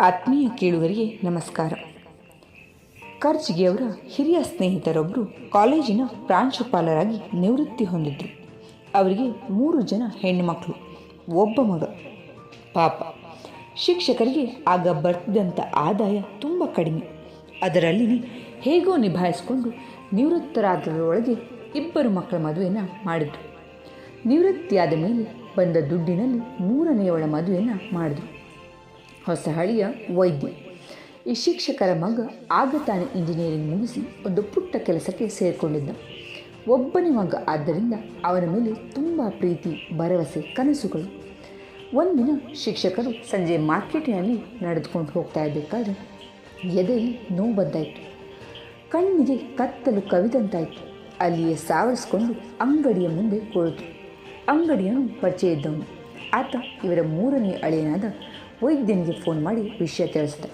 ಆತ್ಮೀಯ ಕೇಳುಗರಿಗೆ ನಮಸ್ಕಾರ. ಕರ್ಜ್ಗಿಯವರ ಹಿರಿಯ ಸ್ನೇಹಿತರೊಬ್ಬರು ಕಾಲೇಜಿನ ಪ್ರಾಂಶುಪಾಲರಾಗಿ ನಿವೃತ್ತಿ ಹೊಂದಿದ್ರು. ಅವರಿಗೆ 3 ಜನ ಹೆಣ್ಣು ಮಕ್ಕಳು, ಒಬ್ಬ ಮಗ. ಪಾಪ, ಶಿಕ್ಷಕರಿಗೆ ಆಗ ಬರ್ತಿದ್ದಂಥ ಆದಾಯ ತುಂಬ ಕಡಿಮೆ. ಅದರಲ್ಲಿ ಹೇಗೋ ನಿಭಾಯಿಸಿಕೊಂಡು ನಿವೃತ್ತರಾದರೊಳಗೆ 2 ಮಕ್ಕಳ ಮದುವೆಯನ್ನು ಮಾಡಿದ್ರು. ನಿವೃತ್ತಿಯಾದ ಮೇಲೆ ಬಂದ ದುಡ್ಡಿನಲ್ಲಿ 3ನೇಯವಳ ಮದುವೆಯನ್ನು ಮಾಡಿದ್ರು. ಹೊಸ ಹಳಿಯ ವೈದ್ಯ. ಈ ಶಿಕ್ಷಕರ ಮಗ ಆಗ ತಾನೇ ಇಂಜಿನಿಯರಿಂಗ್ ಮುಗಿಸಿ ಒಂದು ಪುಟ್ಟ ಕೆಲಸಕ್ಕೆ ಸೇರಿಕೊಂಡಿದ್ದ. ಒಬ್ಬನೇ ಮಗ ಆದ್ದರಿಂದ ಅವನ ಮೇಲೆ ತುಂಬ ಪ್ರೀತಿ, ಭರವಸೆ, ಕನಸುಗಳು. ಒಂದಿನ ಶಿಕ್ಷಕರು ಸಂಜೆ ಮಾರ್ಕೆಟಿನಲ್ಲಿ ನಡೆದುಕೊಂಡು ಹೋಗ್ತಾ ಇರಬೇಕಾದ್ರೆ ಎದೆಯಲ್ಲಿ ನೋವು ಬಂದಾಯಿತು. ಕಣ್ಣಿಗೆ ಕತ್ತಲು ಕವಿದಂತಾಯಿತು. ಅಲ್ಲಿಯೇ ಸಾವರಿಸ್ಕೊಂಡು ಅಂಗಡಿಯ ಮುಂದೆ ಕುಳಿತು. ಅಂಗಡಿಯನ್ನು ಪರಿಚಯ ಇದ್ದವನು. ಆತ ಇವರ 3ನೇ ಅಳಿಯನಾದ ವೈದ್ಯನಿಗೆ ಫೋನ್ ಮಾಡಿ ವಿಷಯ ತಿಳಿಸಿದ.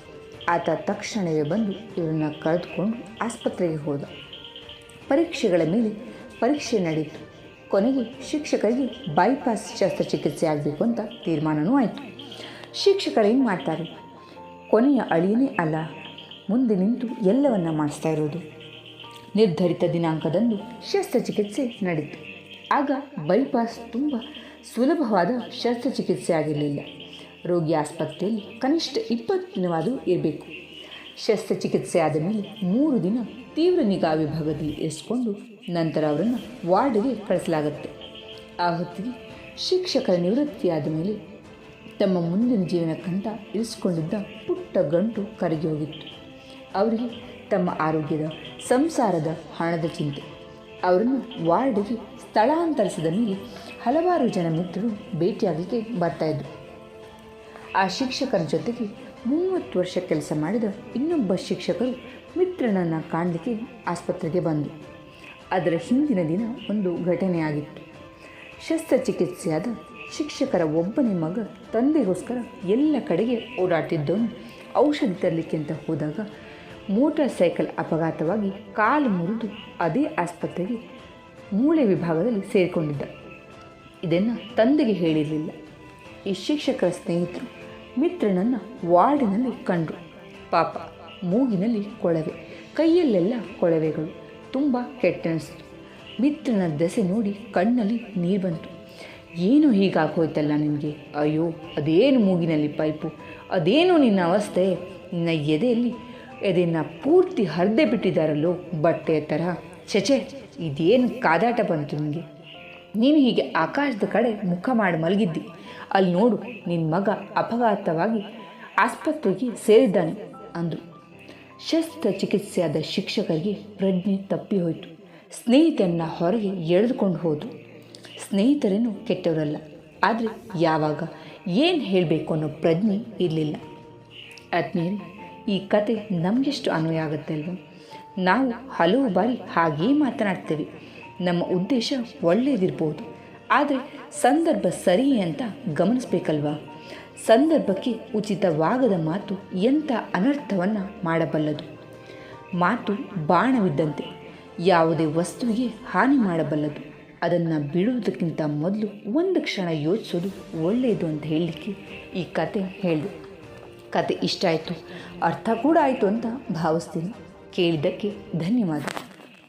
ಆತ ತಕ್ಷಣವೇ ಬಂದು ಇವರನ್ನು ಕರೆದುಕೊಂಡು ಆಸ್ಪತ್ರೆಗೆ ಹೋದ. ಪರೀಕ್ಷೆಗಳ ಮೇಲೆ ಪರೀಕ್ಷೆ ನಡೆಯಿತು. ಕೊನೆಗೆ ಶಿಕ್ಷಕರಿಗೆ ಬೈಪಾಸ್ ಶಸ್ತ್ರಚಿಕಿತ್ಸೆ ಆಗಬೇಕು ಅಂತ ತೀರ್ಮಾನವೂ ಆಯಿತು. ಶಿಕ್ಷಕರೇನು ಮಾಡ್ತಾರೆ? ಕೊನೆಯ ಅಳಿಯನೇ ಅಲ್ಲ, ಮುಂದೆ ನಿಂತು ಎಲ್ಲವನ್ನ ಮಾಡಿಸ್ತಾ ಇರೋದು. ನಿರ್ಧರಿತ ದಿನಾಂಕದಂದು ಶಸ್ತ್ರಚಿಕಿತ್ಸೆ ನಡೆಯಿತು. ಆಗ ಬೈಪಾಸ್ ತುಂಬ ಸುಲಭವಾದ ಶಸ್ತ್ರಚಿಕಿತ್ಸೆ ಆಗಿರಲಿಲ್ಲ. ರೋಗಿ ಆಸ್ಪತ್ರೆಯಲ್ಲಿ ಕನಿಷ್ಠ 20 ದಿನವಾದರೂ ಇರಬೇಕು. ಶಸ್ತ್ರಚಿಕಿತ್ಸೆ ಆದ ಮೇಲೆ 3 ದಿನ ತೀವ್ರ ನಿಗಾ ವಿಭಾಗದಲ್ಲಿ ಇರಿಸಿಕೊಂಡು ನಂತರ ಅವರನ್ನು ವಾರ್ಡ್ಗೆ ಕಳಿಸಲಾಗುತ್ತೆ. ಆ ಹೊತ್ತಿಗೆ ಶಿಕ್ಷಕರ ನಿವೃತ್ತಿಯಾದ ಮೇಲೆ ತಮ್ಮ ಮುಂದಿನ ಜೀವನಕ್ಕಂತ ಇರಿಸಿಕೊಂಡಿದ್ದ ಪುಟ್ಟ ಗಂಟು ಕರಗಿ ಹೋಗಿತ್ತು. ಅವರಿಗೆ ತಮ್ಮ ಆರೋಗ್ಯದ, ಸಂಸಾರದ, ಹಣದ ಚಿಂತೆ. ಅವರನ್ನು ವಾರ್ಡ್ಗೆ ಸ್ಥಳಾಂತರಿಸಿದ ಮೇಲೆ ಹಲವಾರು ಜನ ಮಿತ್ರರು ಭೇಟಿಯಾಗಲಿಕ್ಕೆ ಬರ್ತಾಯಿದ್ರು. ಆ ಶಿಕ್ಷಕರ ಜೊತೆಗೆ 30 ವರ್ಷ ಕೆಲಸ ಮಾಡಿದ ಇನ್ನೊಬ್ಬ ಶಿಕ್ಷಕರು ಮಿತ್ರನನ್ನು ಕಾಣಲಿಕ್ಕೆ ಆಸ್ಪತ್ರೆಗೆ ಬಂದರು. ಅದರ ಹಿಂದಿನ ದಿನ ಒಂದು ಘಟನೆ ಆಗಿತ್ತು. ಶಸ್ತ್ರಚಿಕಿತ್ಸೆಯಾದ ಶಿಕ್ಷಕರ ಒಬ್ಬನೇ ಮಗ ತಂದೆಗೋಸ್ಕರ ಎಲ್ಲ ಕಡೆಗೆ ಓಡಾಡ್ತಿದ್ದವನು ಔಷಧಿ ತರಲಿಕ್ಕೆ ಅಂತ ಹೋದಾಗ ಮೋಟಾರ್ ಸೈಕಲ್ ಅಪಘಾತವಾಗಿ ಕಾಲು ಮುರಿದು ಅದೇ ಆಸ್ಪತ್ರೆಗೆ ಮೂಳೆ ವಿಭಾಗದಲ್ಲಿ ಸೇರಿಕೊಂಡಿದ್ದ. ಇದನ್ನು ತಂದೆಗೆ ಹೇಳಿರಲಿಲ್ಲ. ಈ ಶಿಕ್ಷಕರ ಸ್ನೇಹಿತರು ಮಿತ್ರನನ್ನು ವಾರ್ಡಿನಲ್ಲಿ ಕಂಡರು. ಪಾಪ, ಮೂಗಿನಲ್ಲಿ ಕೊಳವೆ, ಕೈಯಲ್ಲೆಲ್ಲ ಕೊಳವೆಗಳು. ತುಂಬ ಕೆಟ್ಟನಿಸ್ತು. ಮಿತ್ರನ ದೆಸೆ ನೋಡಿ ಕಣ್ಣಲ್ಲಿ ನೀರು ಬಂತು. ಏನು ಹೀಗಾಗೋಯ್ತಲ್ಲ ನಿನಗೆ? ಅಯ್ಯೋ, ಅದೇನು ಮೂಗಿನಲ್ಲಿ ಪೈಪು, ಅದೇನು ನಿನ್ನ ಅವಸ್ಥೆ? ನಿನ್ನ ಎದೆಯನ್ನು ಪೂರ್ತಿ ಹರಿದೇ ಬಿಟ್ಟಿದ್ದಾರಲ್ಲೋ ಬಟ್ಟೆಯ ಥರ. ಚಚೆ, ಇದೇನು ಕಾದಾಟ ಬಂತು ನಿನಗೆ? ನೀನು ಹೀಗೆ ಆಕಾಶದ ಕಡೆ ಮುಖ ಮಾಡಿ ಮಲಗಿದ್ದಿ. ಅಲ್ಲಿ ನೋಡು, ನಿನ್ನ ಮಗ ಅಪಘಾತವಾಗಿ ಆಸ್ಪತ್ರೆಗೆ ಸೇರಿದ್ದಾನೆ ಅಂದರು. ಶಸ್ತ್ರಚಿಕಿತ್ಸೆಯಾದ ಶಿಕ್ಷಕರಿಗೆ ಪ್ರಜ್ಞೆ ತಪ್ಪಿ ಹೋಯಿತು. ಸ್ನೇಹಿತರನ್ನ ಹೊರಗೆ ಎಳೆದುಕೊಂಡು ಹೋದರು. ಸ್ನೇಹಿತರೇನು ಕೆಟ್ಟವರಲ್ಲ, ಆದರೆ ಯಾವಾಗ ಏನು ಹೇಳಬೇಕು ಅನ್ನೋ ಪ್ರಜ್ಞೆ ಇರಲಿಲ್ಲ. ಆತ್ಮೀಯರೇ, ಈ ಕತೆ ನಮಗೆಷ್ಟು ಅನ್ವಯ ಆಗುತ್ತೆ ಅಲ್ವ? ನಾವು ಹಲವು ಬಾರಿ ಹಾಗೇ ಮಾತನಾಡ್ತೇವೆ. ನಮ್ಮ ಉದ್ದೇಶ ಒಳ್ಳೆಯದಿರ್ಬೋದು, ಆದರೆ ಸಂದರ್ಭ ಸರಿಯೇ ಅಂತ ಗಮನಿಸಬೇಕಲ್ವಾ? ಸಂದರ್ಭಕ್ಕೆ ಉಚಿತವಾಗದ ಮಾತು ಎಂಥ ಅನರ್ಥವನ್ನು ಮಾಡಬಲ್ಲದು. ಮಾತು ಬಾಣವಿದ್ದಂತೆ, ಯಾವುದೇ ವಸ್ತುವಿಗೆ ಹಾನಿ ಮಾಡಬಲ್ಲದು. ಅದನ್ನು ಬಿಡುವುದಕ್ಕಿಂತ ಮೊದಲು ಒಂದು ಕ್ಷಣ ಯೋಚಿಸೋದು ಒಳ್ಳೆಯದು ಅಂತ ಹೇಳಲಿಕ್ಕೆ ಈ ಕತೆ ಹೇಳಿದೆ. ಕತೆ ಇಷ್ಟ ಆಯಿತು, ಅರ್ಥ ಕೂಡ ಆಯಿತು ಅಂತ ಭಾವಿಸ್ತೀನಿ. ಕೇಳಿದ್ದಕ್ಕೆ ಧನ್ಯವಾದ.